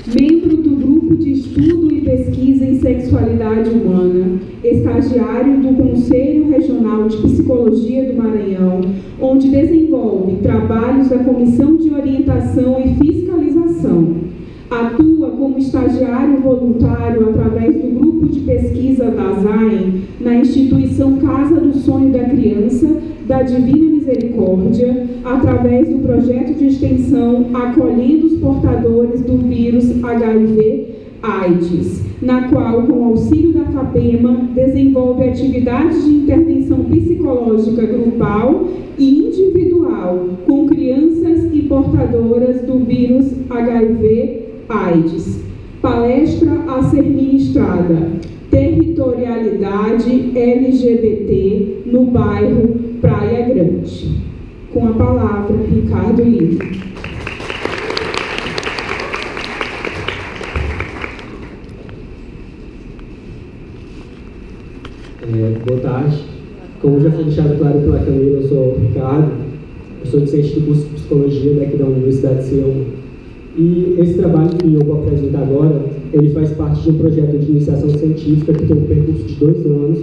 membro do Grupo de Estudo e Pesquisa em Sexualidade Humana, estagiário do Conselho Regional de Psicologia do Maranhão, onde desenvolve trabalhos da Comissão de Orientação e Fiscalização. Atua como estagiário voluntário através do Grupo de Pesquisa da ZAEM na instituição Casa do Sonho da Criança, da Divina Misericórdia, através do projeto de extensão Acolhendo os Portadores do Vírus HIV/AIDS, na qual, com auxílio da FAPEMA, desenvolve atividades de intervenção psicológica grupal e individual com crianças e portadoras do vírus HIV/AIDS. Palestra a ser ministrada: Territorialidade LGBT no bairro Praia Grande. Com a palavra, Ricardo Lima. Boa tarde. Como já foi deixado claro pela Camila, eu sou o Ricardo, eu sou docente do curso de Psicologia daqui da Universidade de Sião. E esse trabalho que eu vou apresentar agora, ele faz parte de um projeto de iniciação científica que tem um percurso de 2 anos,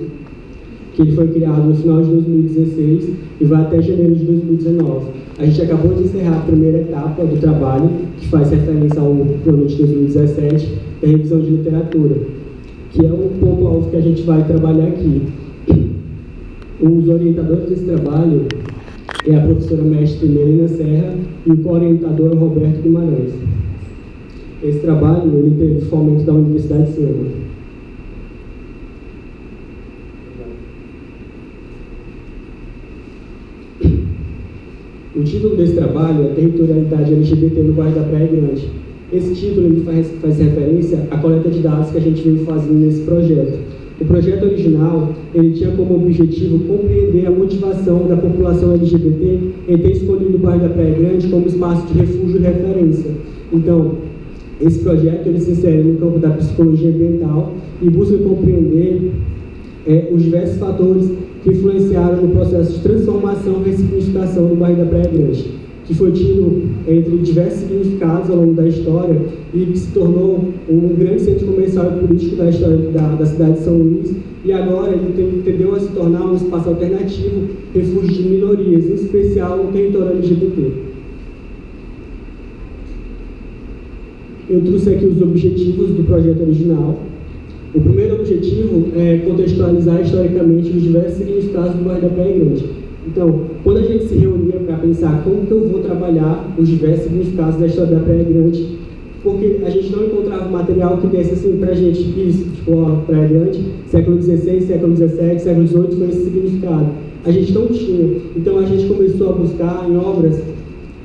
que ele foi criado no final de 2016 e vai até janeiro de 2019. A gente acabou de encerrar a primeira etapa do trabalho, que faz referência ao ano de 2017, da revisão de literatura, que é um ponto-alvo que a gente vai trabalhar aqui. Os orientadores desse trabalho é a professora mestre Melina Serra e o co-orientador Roberto Guimarães. Esse trabalho ele teve fomento da Universidade de Siena. O título desse trabalho é Territorialidade LGBT no bairro da Praia Grande. Esse título ele faz referência à coleta de dados que a gente vem fazendo nesse projeto. O projeto original ele tinha como objetivo compreender a motivação da população LGBT em ter escolhido o bairro da Praia Grande como espaço de refúgio e referência. Então, esse projeto ele se insere no campo da psicologia ambiental e busca compreender os diversos fatores que influenciaram no processo de transformação e ressignificação do bairro da Praia Grande, que foi tido entre diversos significados ao longo da história e que se tornou um grande centro comercial e político da história da cidade de São Luís, e agora ele tendeu a se tornar um espaço alternativo, refúgio de minorias, em especial no território LGBT. Eu trouxe aqui os objetivos do projeto original. O primeiro objetivo é contextualizar historicamente os diversos significados do bairro da Praia Grande. Então, quando a gente se reunia para pensar como que eu vou trabalhar os diversos significados da história da Praia Grande, porque a gente não encontrava material que desse assim para a gente isso, tipo, ó, Praia Grande, século XVI, século XVII, século XVIII foi esse significado. A gente não tinha. Então, a gente começou a buscar em obras,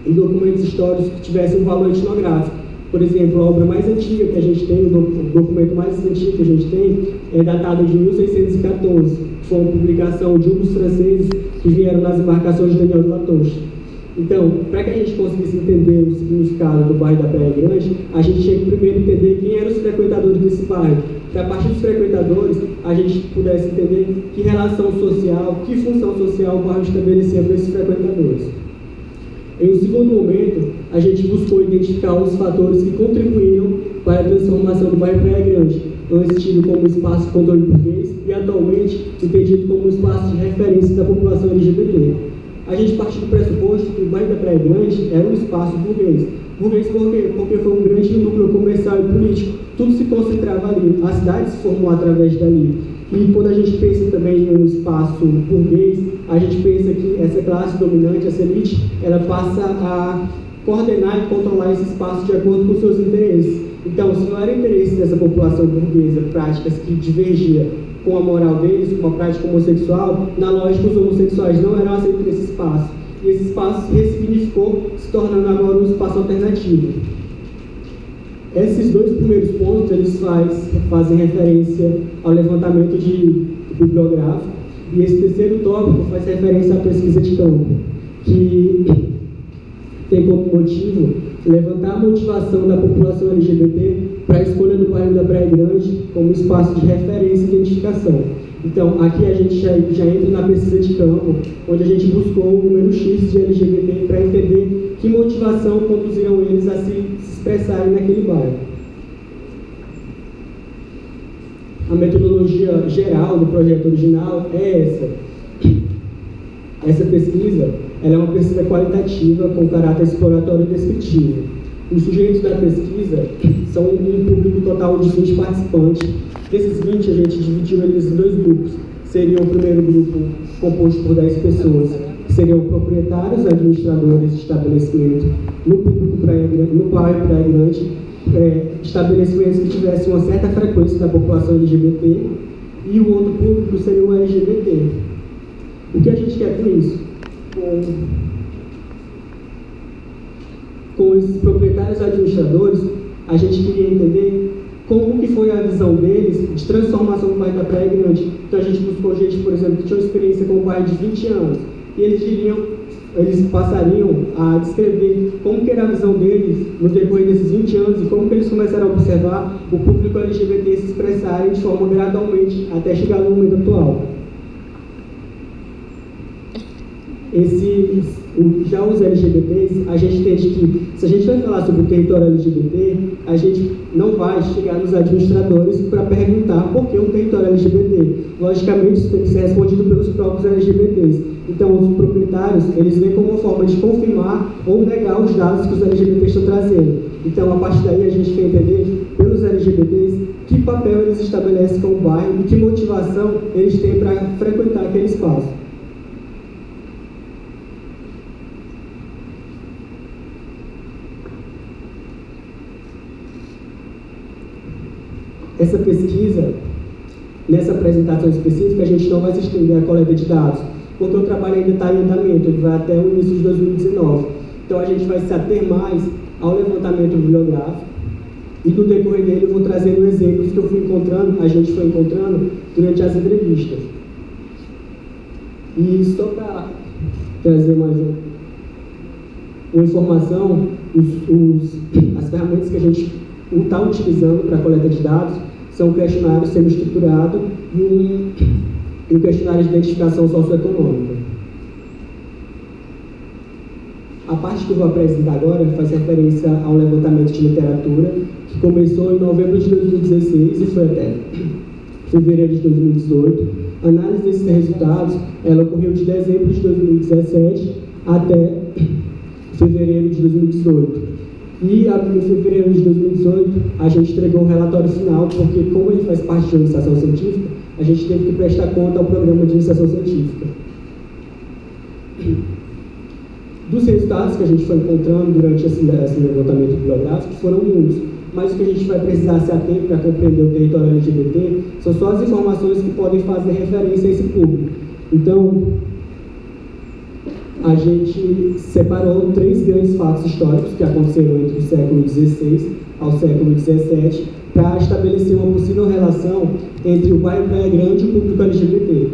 em documentos históricos que tivessem um valor etnográfico. Por exemplo, a obra mais antiga que a gente tem, o documento mais antigo que a gente tem, é datado de 1614, que foi uma publicação de um dos franceses que vieram nas embarcações de Daniel de Latouche. Então, para que a gente conseguisse entender o significado do bairro da Praia Grande, a gente tinha que primeiro entender quem eram os frequentadores desse bairro. Que a partir dos frequentadores, a gente pudesse entender que relação social, que função social o bairro estabelecia para esses frequentadores. Em um segundo momento, a gente buscou identificar os fatores que contribuíam para a transformação do bairro Praia Grande, antes tido como espaço de controle burguês e atualmente entendido como espaço de referência da população LGBT. A gente partiu do pressuposto que o bairro da Praia Grande era um espaço burguês. Burguês por quê? Porque foi um grande núcleo comercial e político. Tudo se concentrava ali. A cidade se formou através dali. E quando a gente pensa também em um espaço burguês, a gente pensa que essa classe dominante, essa elite, ela passa a coordenar e controlar esse espaço de acordo com seus interesses. Então, se não era interesse dessa população burguesa, práticas que divergiam com a moral deles, com a prática homossexual, na lógica os homossexuais não eram aceitos nesse espaço. E esse espaço se ressignificou, se tornando agora um espaço alternativo. Esses dois primeiros pontos, eles fazem referência ao levantamento bibliográfico, e esse terceiro tópico faz referência à pesquisa de campo, que tem como motivo levantar a motivação da população LGBT para a escolha do bairro da Praia Grande como espaço de referência e identificação. Então, aqui a gente já entra na pesquisa de campo, onde a gente buscou um número X de LGBT para entender que motivação conduziram eles a se expressarem naquele bairro. a metodologia geral do projeto original é essa. Essa pesquisa ela é uma pesquisa qualitativa com caráter exploratório e descritivo. Os sujeitos da pesquisa são um público total de 20 participantes. Desses 20, a gente dividiu eles em 2 grupos. Seria o primeiro grupo composto por 10 pessoas, que seriam proprietários, administradores de estabelecimento no bairro Praia Grande, estabelecimentos que tivessem uma certa frequência da população LGBT, e o outro público seria o LGBT. O que a gente quer com isso? Com esses proprietários administradores, a gente queria entender como que foi a visão deles de transformação do bairro da Praia Grande. Então a gente buscou gente, por exemplo, que tinha uma experiência com o bairro de 20 anos, e eles passariam a descrever como que era a visão deles no decorrer desses 20 anos e como que eles começaram a observar o público LGBT se expressarem de forma gradualmente até chegar no momento atual. Já os LGBTs, a gente entende que, se a gente vai falar sobre o território LGBT, a gente não vai chegar nos administradores para perguntar por que um território LGBT. Logicamente, isso tem que ser respondido pelos próprios LGBTs. Então, os proprietários, eles veem como uma forma de confirmar ou negar os dados que os LGBTs estão trazendo. Então, a partir daí, a gente quer entender, pelos LGBTs, que papel eles estabelecem com o bairro e que motivação eles têm para frequentar aquele espaço. Essa pesquisa, nessa apresentação específica, a gente não vai se estender à coleta de dados, porque o trabalho ainda está em andamento, ele vai até o início de 2019. Então, a gente vai se ater mais ao levantamento bibliográfico, e no decorrer dele eu vou trazendo exemplos que a gente foi encontrando durante as entrevistas. E só para trazer mais uma informação, as ferramentas que a gente está utilizando para a coleta de dados são um questionário semi-estruturado e um questionário de identificação socioeconômica. A parte que eu vou apresentar agora faz referência ao levantamento de literatura, que começou em novembro de 2016 e foi até fevereiro de 2018. A análise desses resultados ela ocorreu de dezembro de 2017 até fevereiro de 2018. E em fevereiro de 2018, a gente entregou um relatório final, porque como ele faz parte de uma iniciação científica, a gente teve que prestar conta ao programa de iniciação científica. Dos resultados que a gente foi encontrando durante esse levantamento bibliográfico, foram muitos, mas o que a gente vai precisar se ater para compreender o território LGBT são só as informações que podem fazer referência a esse público. Então, a gente separou 3 grandes fatos históricos que aconteceram entre o século XVI ao século XVII para estabelecer uma possível relação entre o bairro Praia Grande e o público LGBT.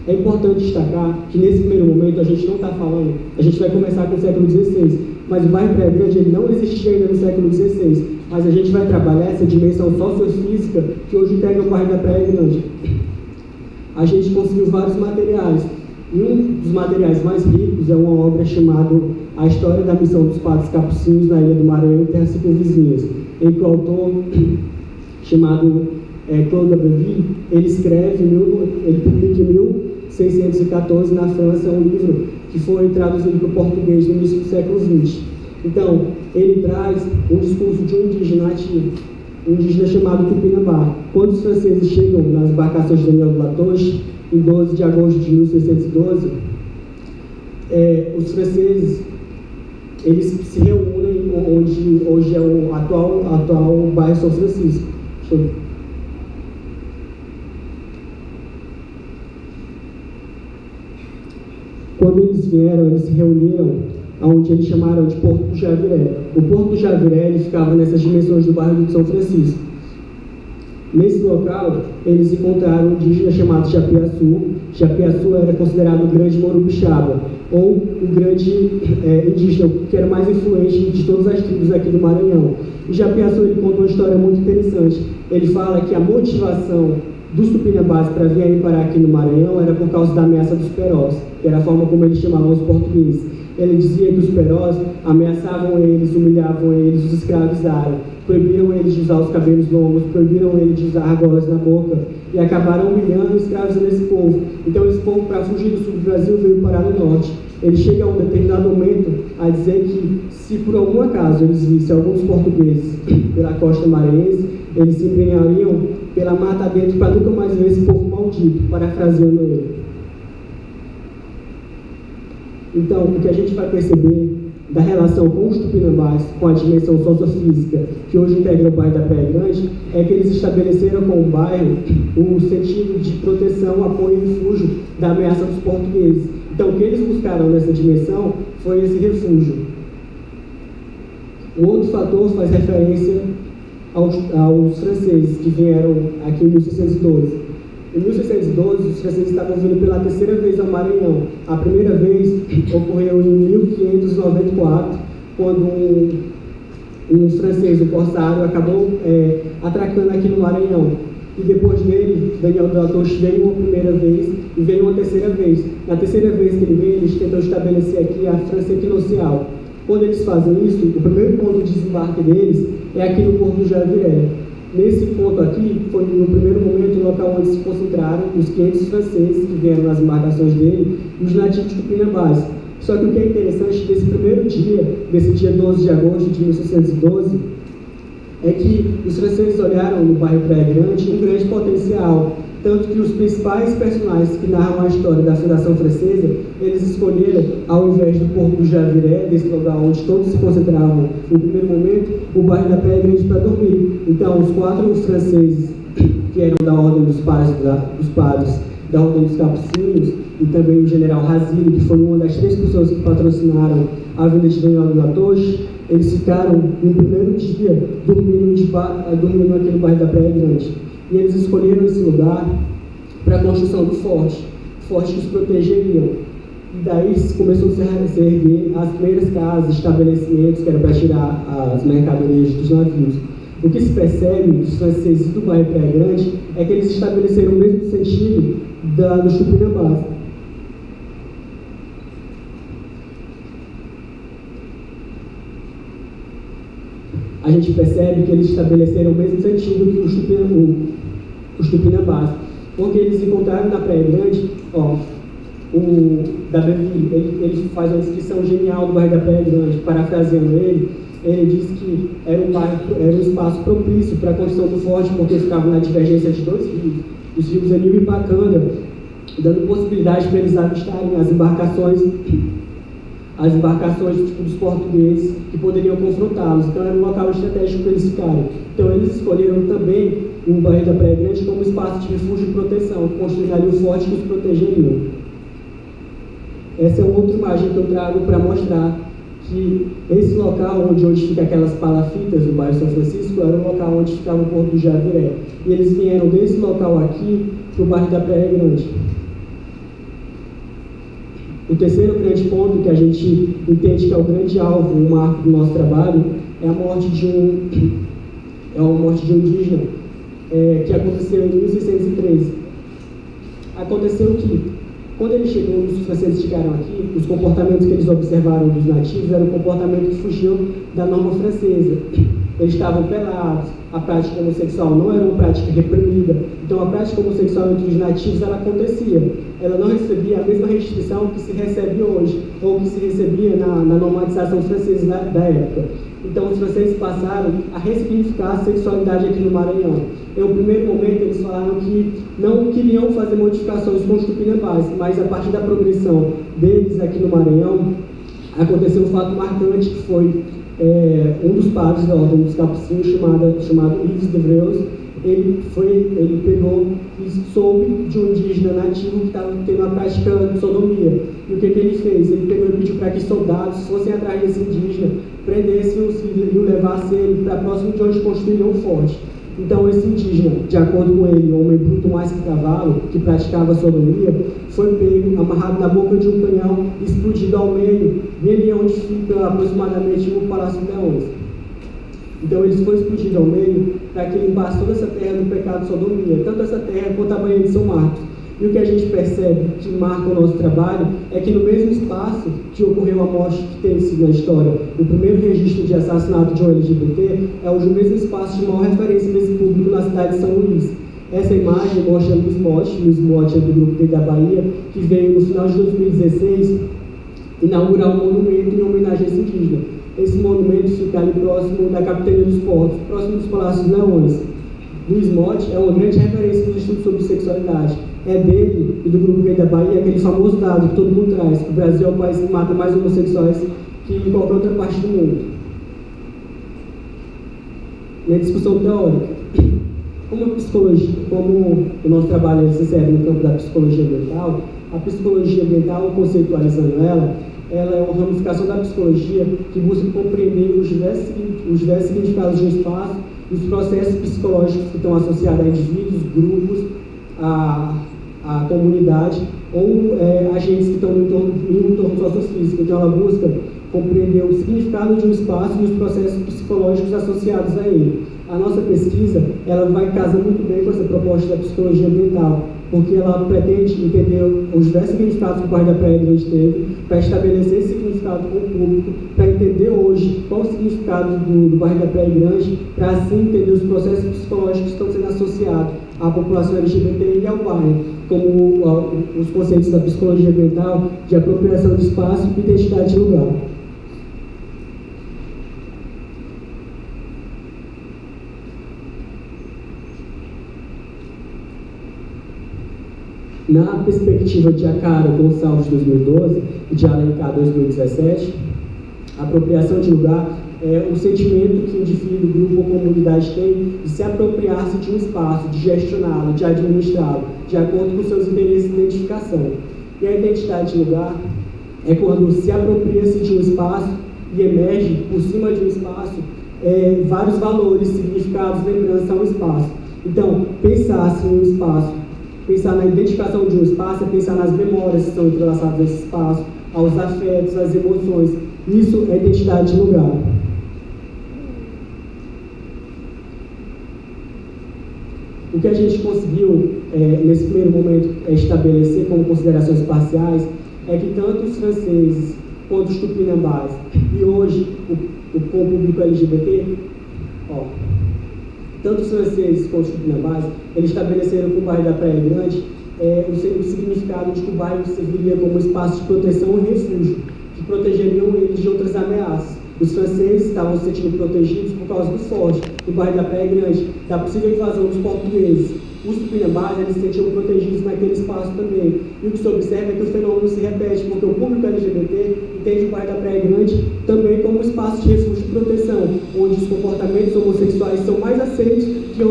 É importante destacar que nesse primeiro momento a gente não está falando, a gente vai começar com o século XVI, mas o bairro Praia Grande ele não existia ainda no século XVI, mas a gente vai trabalhar essa dimensão sociofísica que hoje integra o bairro da Praia Grande. A gente conseguiu vários materiais. E um dos materiais mais ricos é uma obra chamada A História da Missão dos Padres Capucinhos na Ilha do Maranhão e Terras Circunvizinhas, em que o autor, chamado Claude Abbeville, ele publica em 1614 na França um livro que foi traduzido para o português no início do século XX. Então, ele traz um discurso de um indígena nativo, um indígena chamado Tupinambá. Quando os franceses chegam nas embarcações de Daniel de Latouche, em 12 de agosto de 1612, os franceses eles se reúnem onde hoje é o atual bairro São Francisco. Quando eles vieram, eles se reuniram onde eles chamaram de Porto do Javiré. O Porto do Javiré ele ficava nessas dimensões do bairro de São Francisco. Nesse local, eles encontraram um indígena chamado Japiaçu. Japiaçu era considerado o grande Morubixaba, ou o grande indígena que era mais influente de todas as tribos aqui do Maranhão. E Japiaçu ele conta uma história muito interessante. Ele fala que a motivação dos Tupinambás para virem parar aqui no Maranhão era por causa da ameaça dos Perós, que era a forma como eles chamavam os portugueses. Ele dizia que os Perós ameaçavam eles, humilhavam eles, os escravizaram, proibiram eles de usar os cabelos longos, proibiram eles de usar argolas na boca e acabaram humilhando e escravizando esse povo. Então esse povo, para fugir do sul do Brasil, veio parar no norte. Ele chega a um determinado momento a dizer que, se por algum acaso eles vissem alguns portugueses pela costa maranhense, eles se empenhariam pela mata dentro para nunca mais ver esse povo maldito, parafraseando ele. Então, o que a gente vai perceber da relação com os tupinambás, com a dimensão sociofísica que hoje integra o bairro da Praia Grande, é que eles estabeleceram com o bairro um sentido de proteção, apoio e refúgio da ameaça dos portugueses. Então, o que eles buscaram nessa dimensão foi esse refúgio. Um outro fator faz referência aos franceses que vieram aqui em 1612. Em 1612, os franceses estavam vindo pela terceira vez ao Maranhão. A primeira vez ocorreu em 1594, quando um francês, um corsário, acabou atracando aqui no Maranhão. E depois dele, Daniel de la Touche veio uma primeira vez e veio uma terceira vez. Na terceira vez que ele veio, eles tentam estabelecer aqui a França Equinocial. Quando eles fazem isso, o primeiro ponto de desembarque deles é aqui no Porto do Javiré. Nesse ponto aqui, foi no primeiro momento o local onde se concentraram os 500 franceses que vieram nas embarcações dele e os nativos tupinambás. Só que o que é interessante desse primeiro dia, desse dia 12 de agosto de 1612, é que os franceses olharam no bairro Praia Grande um grande potencial, tanto que os principais personagens que narram a história da fundação francesa, eles escolheram, ao invés do Porto do Javiré, desse lugar onde todos se concentravam no primeiro momento, o bairro da Praia Grande para dormir. Então, os 4 franceses, que eram da Ordem dos Padres, da Ordem dos Capuchinhos, e também o general Razili, que foi uma das 3 pessoas que patrocinaram a vinda de Daniel de la Touche, eles ficaram, no primeiro dia, dormindo naquele bairro da Praia Grande. E eles escolheram esse lugar para a construção do forte que os protegeriam. E daí começou a se erguer as primeiras casas, estabelecimentos, que era para tirar as mercadorias dos navios. O que se percebe dos franceses do bairro Praia Grande é que eles estabeleceram o mesmo sentido dos tupinambás. A gente percebe que eles estabeleceram o mesmo sentido que os tupinambás, porque eles encontraram na Praia Grande, o D'Aberville, ele faz uma descrição genial do bairro da Praia Grande, parafraseando ele diz que era um espaço propício para a construção do forte, porque ficava na divergência de 2 rios, os rios Anil e Pacanga, dando possibilidade para eles avistarem as embarcações tipo, dos portugueses que poderiam confrontá-los. Então era um local estratégico para eles ficarem. Então eles escolheram também o bairro da Praia Grande como espaço de refúgio e proteção, construindo ali o forte que os protegeriam. Essa é uma outra imagem que eu trago para mostrar que esse local onde hoje fica aquelas palafitas do bairro São Francisco era o local onde ficava o Porto do Javiré. E eles vieram desse local aqui para o bairro da Praia Grande. O terceiro grande ponto que a gente entende que é o grande alvo, o marco do nosso trabalho, é a morte de um indígena que aconteceu em 1613. Aconteceu que, quando ele chegou, os franceses chegaram aqui, os comportamentos que eles observaram dos nativos eram comportamentos que fugiam da norma francesa. Eles estavam pelados, a prática homossexual não era uma prática reprimida, então a prática homossexual entre os nativos ela acontecia. Ela não recebia a mesma restrição que se recebe hoje, ou que se recebia na normatização francesa da época. Então os franceses passaram a ressignificar a sexualidade aqui no Maranhão. Em um primeiro momento eles falaram que não queriam fazer modificações com os tupinambás, mas a partir da progressão deles aqui no Maranhão, aconteceu um fato marcante que foi um dos padres da Ordem dos Capuchinhos, chamado Yves de Vreus. Ele pegou e soube de um indígena nativo que estava tendo a prática de sodomia. E o que ele fez? Ele pegou e pediu para que soldados fossem atrás desse indígena, prendessem-o e o levassem ele para próximo de onde construíram um forte. Então esse indígena, de acordo com ele, homem bruto mais que cavalo, que praticava sodomia, foi pego, amarrado na boca de um canhão, explodido ao meio, bem ali onde fica aproximadamente o Palácio de Leões. Então ele foi explodido ao meio para que limpasse toda essa terra do pecado de sodomia, tanto essa terra quanto a Baía de São Marcos. E o que a gente percebe que marca o nosso trabalho é que no mesmo espaço que ocorreu a morte que tem sido na história, o primeiro registro de assassinato de um LGBT é o mesmo espaço de maior referência desse público na cidade de São Luís. Essa imagem mostra Luiz Motti é do Grupo P da Bahia, que veio no final de 2016 inaugurar um monumento em homenagem a esse indígena. Esse monumento fica ali próximo da Capitania dos Portos, próximo dos Palácios Leões. Luiz Motti é uma grande referência no estudo sobre sexualidade. É dele e do Grupo P da Bahia aquele famoso dado que todo mundo traz, que o Brasil é o país que mata mais homossexuais que em qualquer outra parte do mundo. Na discussão teórica, como o nosso trabalho se insere no campo da psicologia ambiental, a psicologia ambiental, conceitualizando ela é uma ramificação da psicologia que busca compreender os diversos significados de um espaço e os processos psicológicos que estão associados a indivíduos, grupos, a comunidade ou agentes que estão no entorno sociofísico. Então, ela busca compreender o significado de um espaço e os processos psicológicos associados a ele. A nossa pesquisa ela vai casar muito bem com essa proposta da psicologia ambiental, porque ela pretende entender os diversos significados que o Bairro da Praia Grande teve, para estabelecer esse significado com o público, para entender hoje qual o significado do Bairro da Praia Grande, para assim entender os processos psicológicos que estão sendo associados à população LGBT e ao bairro, como os conceitos da psicologia ambiental de apropriação de espaço e identidade de lugar. Na perspectiva de Acaro Gonçalves 2012 e de Alencar 2017, a apropriação de lugar é um sentimento que o indivíduo, grupo ou comunidade tem de se apropriar-se de um espaço, de gestioná-lo, de administrá-lo, de acordo com seus interesses de identificação. E a identidade de lugar é quando se apropria-se de um espaço e emerge por cima de um espaço vários valores, significados, lembranças ao espaço. Então, pensar-se em um espaço, pensar na identificação de um espaço é pensar nas memórias que estão entrelaçadas nesse espaço, aos afetos, às emoções. Isso é identidade de lugar. O que a gente conseguiu, nesse primeiro momento, estabelecer como considerações parciais é que tanto os franceses quanto os tupinambás e hoje com o público LGBT, tanto os franceses quanto os tupinambás, eles estabeleceram com o bairro da Praia Grande o significado de que o bairro serviria como espaço de proteção e refúgio, que protegeriam eles de outras ameaças. Os franceses estavam se sentindo protegidos por causa do forte, do bairro da Praia Grande, da possível invasão dos portugueses. Os tupinambás, eles se sentiam protegidos naquele espaço também. E o que se observa é que o fenômeno se repete, porque o público LGBT entende o bairro da Praia Grande também como um espaço de refúgio e proteção, onde os comportamentos homossexuais são mais aceitos que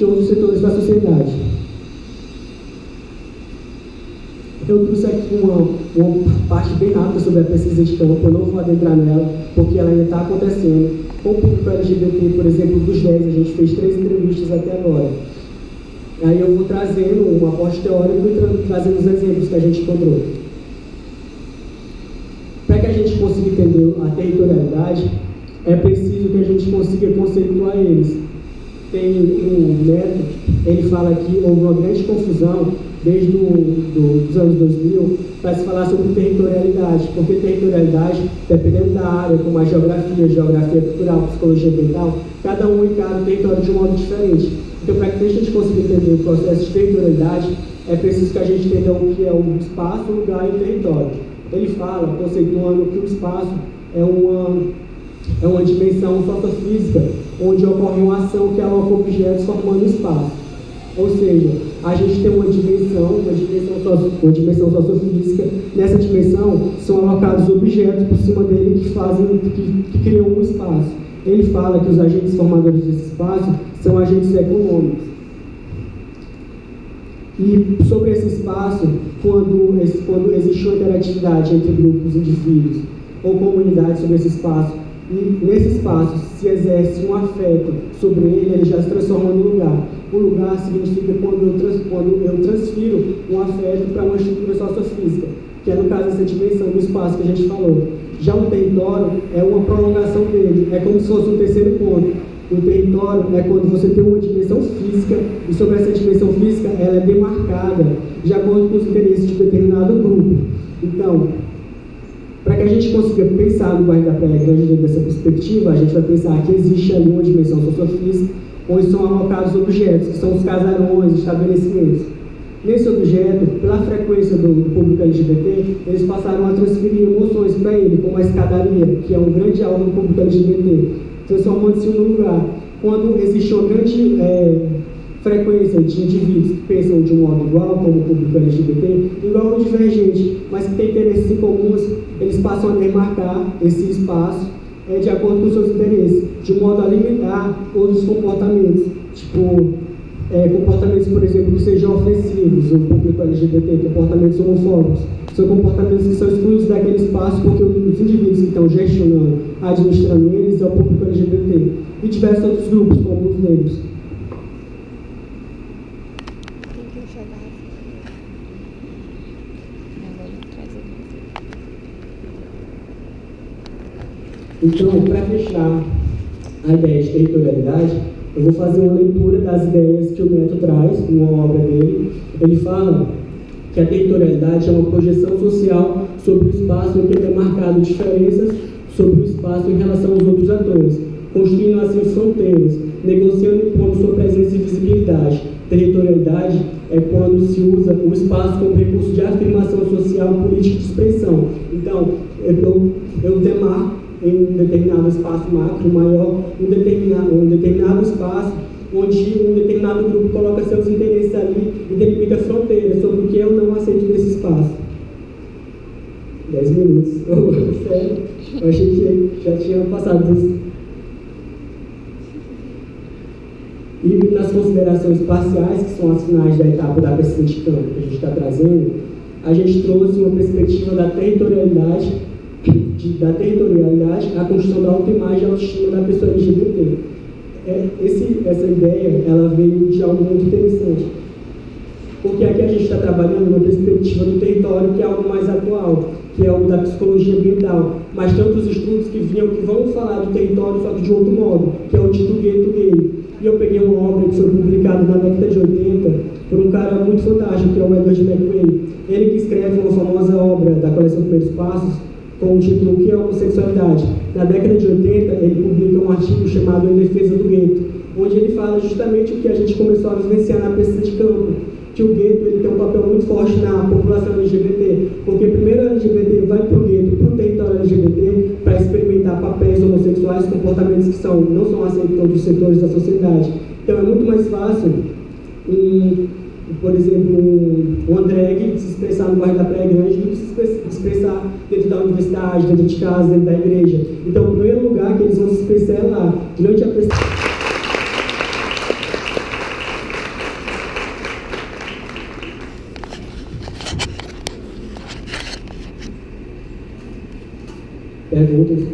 outros setores da sociedade. Eu trouxe aqui uma parte bem rápida sobre a pesquisa de campo, eu não vou adentrar nela, porque ela ainda está acontecendo. Com o público LGBT, por exemplo, dos 10, a gente fez 3 entrevistas até agora. Aí eu vou trazendo uma aporte teórico e trazendo os exemplos que a gente encontrou. Para que a gente consiga entender a territorialidade, é preciso que a gente consiga conceituar eles. Tem um método, ele fala que houve uma grande confusão desde os anos 2000 para se falar sobre territorialidade, porque territorialidade, dependendo da área, como a geografia cultural, psicologia ambiental, cada um encara o território de um modo diferente. Então, para que a gente consiga entender o processo de territorialidade, é preciso que a gente entenda o que é um espaço, um lugar e um território. Ele fala, conceituando que o espaço é uma dimensão sociofísica, onde ocorre uma ação que aloca objetos formando espaço. Ou seja, a gente tem uma dimensão sociofísica. Nessa dimensão são alocados objetos por cima dele que criam um espaço. Ele fala que os agentes formadores desse espaço são agentes econômicos. E sobre esse espaço, quando existe uma interatividade entre grupos, indivíduos ou comunidades sobre esse espaço, e nesse espaço se exerce um afeto sobre ele já se transforma no lugar. O lugar significa quando eu transfiro um afeto para uma estrutura sociofísica, que é no caso essa dimensão do espaço que a gente falou. Já o território é uma prolongação dele, é como se fosse um terceiro ponto. O território é quando você tem uma dimensão física e sobre essa dimensão física ela é demarcada de acordo com os interesses de determinado grupo. Então, para que a gente consiga pensar no bairro da Praia Grande dentro dessa perspectiva, a gente vai pensar que existe ali uma dimensão sociofísica, onde são alocados objetos, que são os casarões, estabelecimentos. Nesse objeto, pela frequência do público LGBT, eles passaram a transferir emoções para ele, como a escadaria, que é um grande alvo do público LGBT, transformando-se num lugar. Quando existe uma grande frequência de indivíduos que pensam de um modo igual, como o público LGBT, igual ou divergente, mas que têm interesses em comuns, eles passam a demarcar esse espaço de acordo com seus interesses, de modo a limitar outros comportamentos, tipo comportamentos, por exemplo, que sejam ofensivos ao público LGBT, comportamentos homofóbicos. São comportamentos que são excluídos daquele espaço porque os indivíduos que estão gestionando, administrando eles, é o público LGBT. E diversos outros grupos, como os negros. Então, para fechar a ideia de territorialidade, eu vou fazer uma leitura das ideias que o Neto traz, numa obra dele. Ele fala que a territorialidade é uma projeção social sobre o espaço em que é demarcado diferenças sobre o espaço em relação aos outros atores, construindo assim fronteiras, negociando e impondo sua presença e visibilidade. Territorialidade é quando se usa o espaço como recurso de afirmação social, política e de expressão. Então, eu demarco em um determinado espaço macro maior, um determinado espaço onde um determinado grupo coloca seus interesses ali e delimita fronteiras sobre o que eu não aceito nesse espaço. 10 minutos. Sério? Eu achei que já tinha passado disso. E nas considerações parciais, que são as finais da etapa da pesquisa de campo que a gente está trazendo, a gente trouxe uma perspectiva da territorialidade à construção da autoimagem e autoestima da pessoa LGBT. Essa ideia, ela veio de algo muito interessante, porque aqui a gente está trabalhando numa perspectiva do território que é algo mais atual, que é algo da psicologia ambiental, mas tem outros estudos que vão falar do território só que de outro modo, que é o dito gueto gay. E eu peguei uma obra que foi publicada na década de 80 por um cara muito fantástico, que é o Edward McWay. Ele que escreve uma famosa obra da coleção Primeiros Passos, com o título O que é homossexualidade. Na década de 80, ele publica um artigo chamado Em Defesa do Gueto, onde ele fala justamente o que a gente começou a vivenciar na pesquisa de campo, que o gueto ele tem um papel muito forte na população LGBT, porque primeiro a LGBT vai para o gueto, para o território LGBT, para experimentar papéis homossexuais, comportamentos que não são aceitos em outros setores da sociedade. Então é muito mais fácil por exemplo, um drag se expressar no bairro da Praia Grande do que se expressar dentro da universidade, dentro de casa, dentro da igreja. Então, o primeiro lugar que eles vão se expressar é lá. Durante a pesquisa... Perguntas?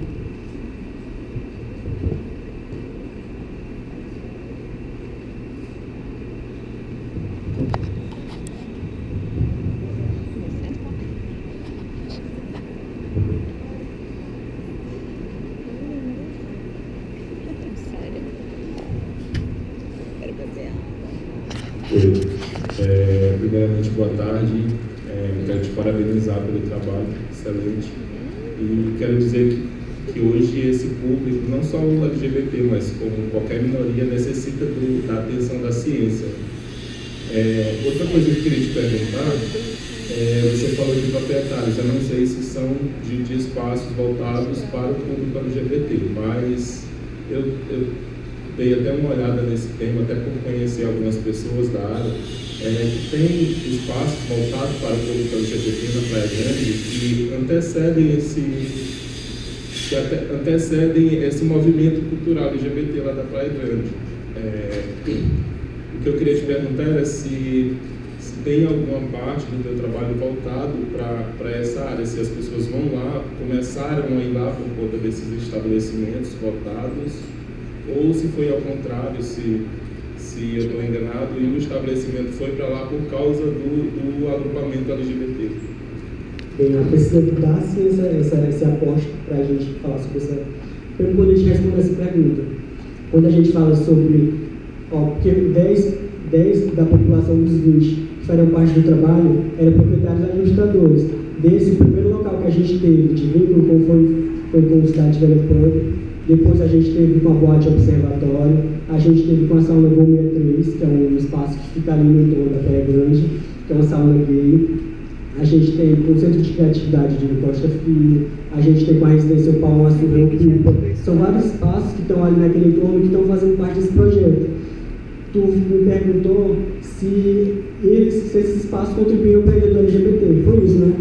Primeiramente, boa tarde. Quero te parabenizar pelo trabalho excelente. E quero dizer que hoje esse público, não só o LGBT, mas como qualquer minoria, necessita da atenção da ciência. Outra coisa que eu queria te perguntar, você falou de proprietários. Eu não sei se são de espaços voltados para o público LGBT, mas eu dei até uma olhada nesse tema, até por conhecer algumas pessoas da área, que tem espaços voltados para o público LGBT na Praia Grande que antecedem esse movimento cultural LGBT lá da Praia Grande. O que eu queria te perguntar era se tem alguma parte do teu trabalho voltado para essa área, se as pessoas vão lá, começaram a ir lá por conta desses estabelecimentos voltados, ou se foi ao contrário, se eu estou enganado, e o estabelecimento foi para lá por causa do agrupamento LGBT. Bem, a pesquisa dá sim esse aposto para a gente falar sobre essa... Para eu poder te responder essa pergunta. Quando a gente fala sobre... porque 10 da população dos 20 que fariam parte do trabalho eram proprietários e administradores. Desse, o primeiro local que a gente teve de vínculo foi com o Cidade Velha Pub, depois a gente teve com a Boate Observatório, a gente teve com a Sauna Gol 63, que é um espaço que fica ali no entorno da Praia Grande, que é uma sauna gay. A gente tem com o Centro de Criatividade de Costa Filho, a gente tem com a Residência Paulo Açurrão Pipa. São vários espaços que estão ali naquele entorno que estão fazendo parte desse projeto. Tu me perguntou se esses espaços contribuíam para a ideia do LGBT. Foi isso, né?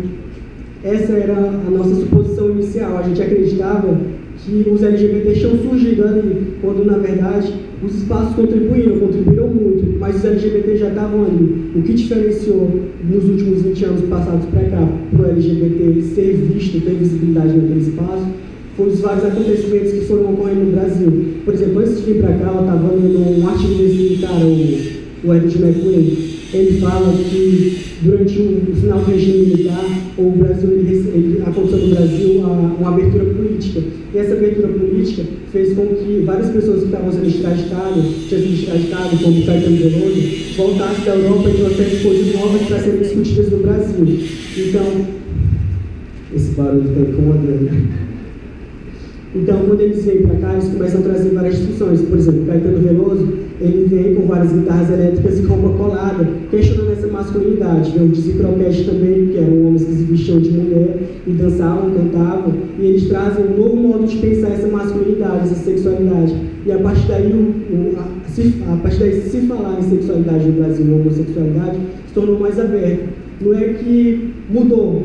Essa era a nossa suposição inicial. A gente acreditava que os LGBTs tinham surgido ali, quando, na verdade, os espaços contribuíram muito, mas os LGBTs já estavam ali. O que diferenciou nos últimos 20 anos passados para cá, para o LGBT ser visto, ter visibilidade naquele espaço, foram os vários acontecimentos que foram ocorrendo no Brasil. Por exemplo, antes de vir para cá, eu estava lendo um artigo desse cara, o Edward McQueen. Ele fala que durante o final do regime militar, o Brasil, aconteceu no Brasil uma abertura política. E essa abertura política fez com que várias pessoas que estavam sendo extraditadas, como Caetano Veloso, voltassem da Europa e trouxessem coisas novas para serem discutidas no Brasil. Então, esse barulho está incomodando. Então, quando eles vêm para cá, eles começam a trazer várias discussões. Por exemplo, Caetano Veloso, ele vem com várias guitarras elétricas e roupa colada, questionando essa masculinidade. Vem o Dizzy Croquete também, que eram homens que se vestiam de mulher e dançavam, cantavam, e eles trazem um novo modo de pensar essa masculinidade, essa sexualidade. E a partir daí, se falar em sexualidade no Brasil, em homossexualidade, se tornou mais aberto. Não é que mudou,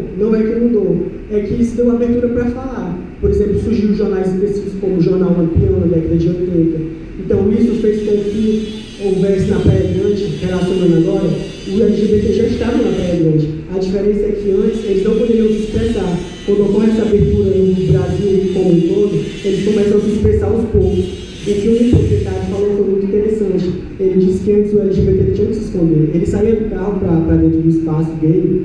é que se deu abertura para falar. Por exemplo, surgiu jornais específicos como o Jornal Lampião, na década de 80. Então, isso fez com que houvesse na Praia Grande, relacionando agora, o LGBT já estava na Praia Grande. A diferença é que antes eles não poderiam se expressar. Quando ocorre essa abertura no Brasil como um todo, eles começam a se expressar aos poucos. O que um proprietário falou foi muito interessante. Ele disse que antes o LGBT tinha que se esconder. Ele saía do carro para dentro do espaço gay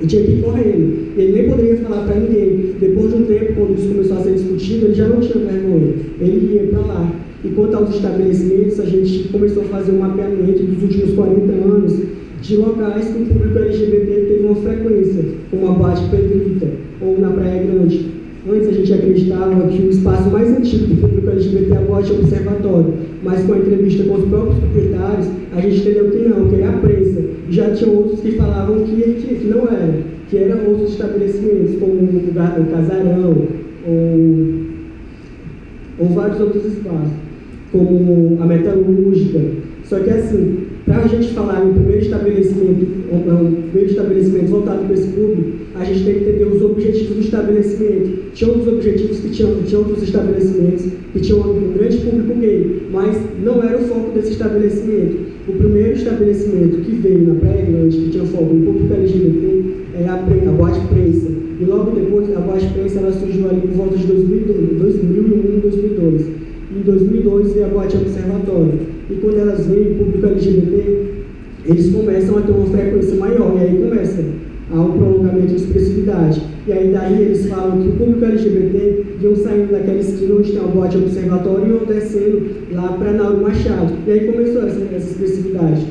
e tinha que ir correndo. Ele nem poderia falar para ninguém. Depois de um tempo, quando isso começou a ser discutido, ele já não tinha vergonha. Ele ia para lá. E quanto aos estabelecimentos, a gente começou a fazer um mapeamento dos últimos 40 anos de locais que o público LGBT teve uma frequência, como a Boate Pedrita ou na Praia Grande. Antes a gente acreditava que o espaço mais antigo do público LGBT é a Boate Observatório, mas com a entrevista com os próprios proprietários, a gente entendeu que não, que era a prensa. Já tinha outros que falavam que não era, que eram outros estabelecimentos, como o Casarão, ou vários outros espaços, como a Metalúrgica. Só que assim, para a gente falar em primeiro estabelecimento voltado para esse público, a gente tem que entender os objetivos do estabelecimento. Tinha outros objetivos que tinham outros estabelecimentos que tinham um grande público gay, mas não era o foco desse estabelecimento. O primeiro estabelecimento que veio na Praia Grande, que tinha foco no público LGBT, é a Boate Prensa. E logo depois, a Boate Prensa ela surgiu ali por volta de 2001 e 2002. Em 2002 veio a Boate Observatório. E quando elas veem o público LGBT, eles começam a ter uma frequência maior, e aí começa um prolongamento de expressividade. E aí daí eles falam que o público LGBT iam saindo daquela esquina onde tem a Boate Observatório e iam descendo lá para Nauro Machado. E aí começou essa expressividade.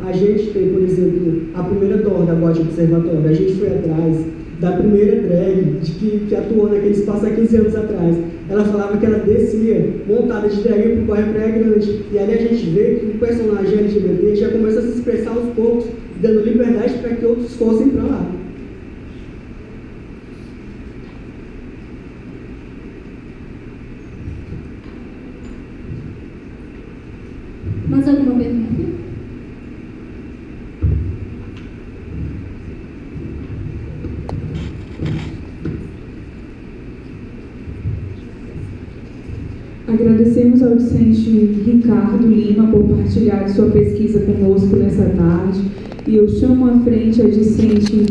A gente tem, por exemplo, a primeira door da Boate Observatório. A gente foi atrás da primeira drag que atuou naquele espaço há 15 anos atrás. Ela falava que ela descia montada de drag para o bairro Praia Grande. E ali a gente vê que o personagem LGBT já começa a se expressar aos poucos, dando liberdade para que outros fossem para lá. Mais alguma pergunta? Agradecemos ao docente Ricardo Lima por partilhar sua pesquisa conosco nessa tarde, e eu chamo à frente a discente